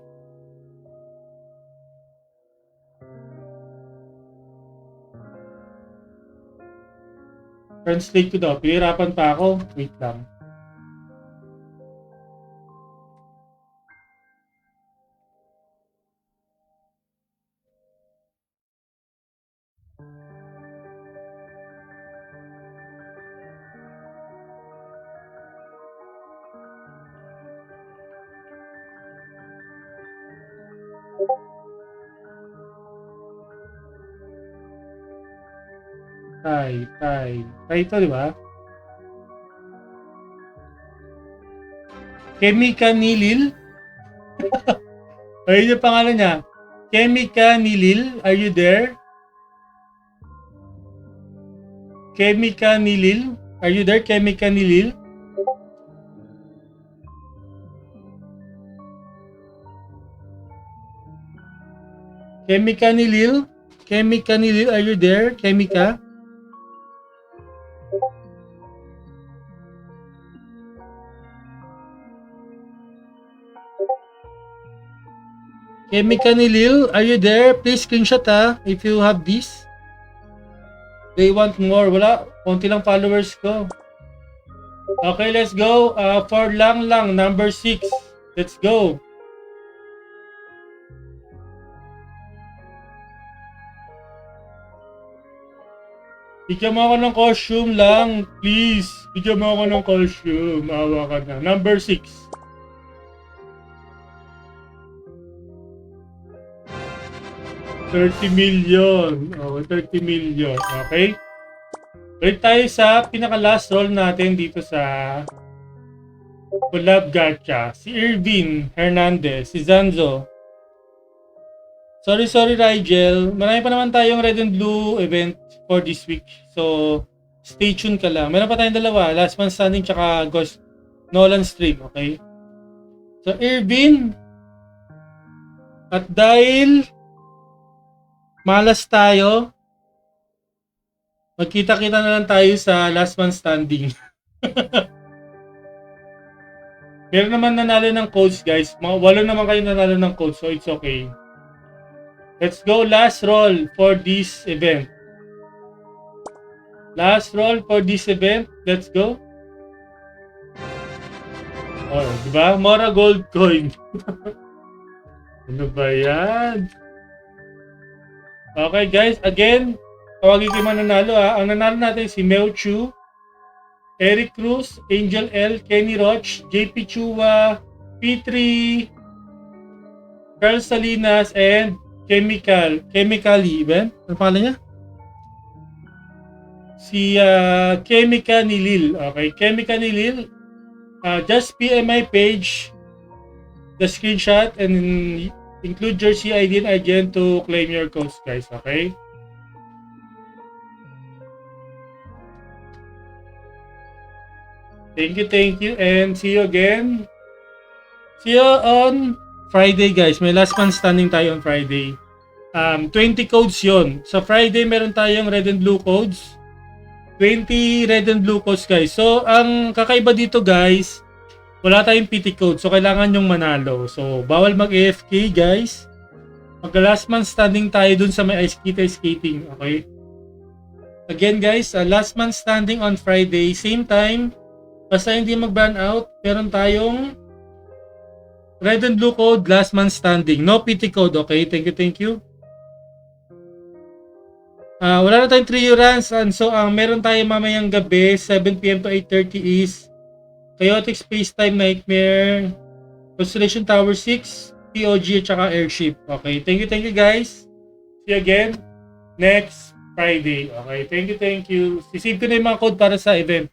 Translate ko daw. Pihirapan pa ako. Wait lang. Thai ito, di ba? Chemica Nilil. Ayun yung pangalan niya. Chemica Nilil, are you there? Chemica Nilil, are you there? Chemica Nilil? Chemica Nilil? Chemica Nilil, are you there? Chemica? Chemica Nilil, are you there? Please screenshot if you have this. They want more. Wala, konti lang followers ko. Okay, let's go. For lang, number 6. Let's go. Bigyan mo ako ng costume lang, please. Bigyan mo ako ng costume. Awa ka na. Number 6. $30 million. Oh, 30 million. Okay? Balik tayo sa pinaka-last roll natin dito sa Collab Gacha. Si Irvin Hernandez, si Zanzo. Sorry, Rigel. Marami pa naman tayong red and blue event for this week. So, stay tuned ka lang. Meron pa tayong dalawa. Last Man Standing tsaka Ghost Nolan Stream. Okay? So, Irvin. At dahil malas tayo, magkita-kita na lang tayo sa Last Man Standing. Meron naman nanalo ng codes, guys. Mga 8 naman kayo nanalo ng codes, so it's okay. Let's go, last roll for this event. Last roll for this event. Let's go. Oh, di ba? Mora gold coin. Ano ba yan? Okay guys, again, tawagin ko yung mananalo ha. Ang nanalo natin si Meo Chu, Eric Cruz, Angel L, Kenny Roch, JP Chua, P3, Carl Salinas, and Chemically, Ben? Ano pangalan niya? Si Chemica Nilil. Okay, Chemica Nilil. Just PM my page, the screenshot, and include jersey ID and agent to claim your codes, guys. Okay? Thank you, and see you again. See you on Friday, guys. May last man standing tayo on Friday. 20 codes yon. Sa Friday, meron tayong red and blue codes. 20 red and blue codes, guys. So, ang kakaiba dito, guys, wala tayong PT code. So, kailangan yung manalo. So, bawal mag-AFK, guys. Mag-last man standing tayo dun sa may ice skating. Okay? Again, guys, last man standing on Friday. Same time. Basta hindi mag-ban out, meron tayong red and blue code, last man standing. No PT code, okay? Thank you. Wala na tayong 3 runs. And so, meron tayong mamayang gabi, 7 p.m. to 8:30 is Chaotic Space Time Nightmare, Constellation Tower 6, POG, at saka Airship. Okay, thank you guys. See you again next Friday. Okay, thank you. Sisave ko na yung mga code para sa event.